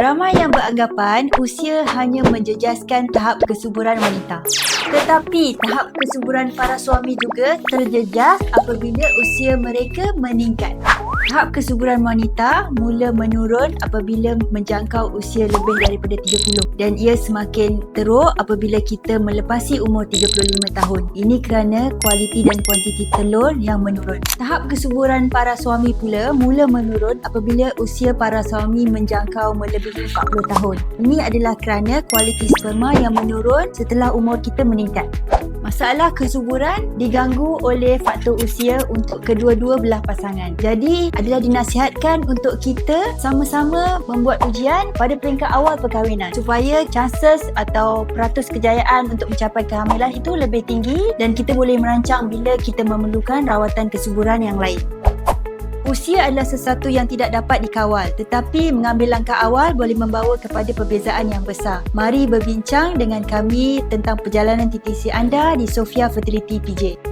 Ramai yang beranggapan usia hanya menjejaskan tahap kesuburan wanita. Tetapi tahap kesuburan para suami juga terjejas apabila usia mereka meningkat. Tahap kesuburan wanita mula menurun apabila menjangkau usia lebih daripada 30 dan ia semakin teruk apabila kita melepasi umur 35 tahun. Ini kerana kualiti dan kuantiti telur yang menurun. Tahap kesuburan para suami pula mula menurun apabila usia para suami menjangkau melebihi 40 tahun. Ini adalah kerana kualiti sperma yang menurun setelah umur kita meningkat. Masalah kesuburan diganggu oleh faktor usia untuk kedua-dua belah pasangan. Jadi, adalah dinasihatkan untuk kita sama-sama membuat ujian pada peringkat awal perkahwinan supaya chances atau peratus kejayaan untuk mencapai kehamilan itu lebih tinggi dan kita boleh merancang bila kita memerlukan rawatan kesuburan yang lain. Usia adalah sesuatu yang tidak dapat dikawal, tetapi mengambil langkah awal boleh membawa kepada perbezaan yang besar. Mari berbincang dengan kami tentang perjalanan TTC anda di Sophia Fertility PJ.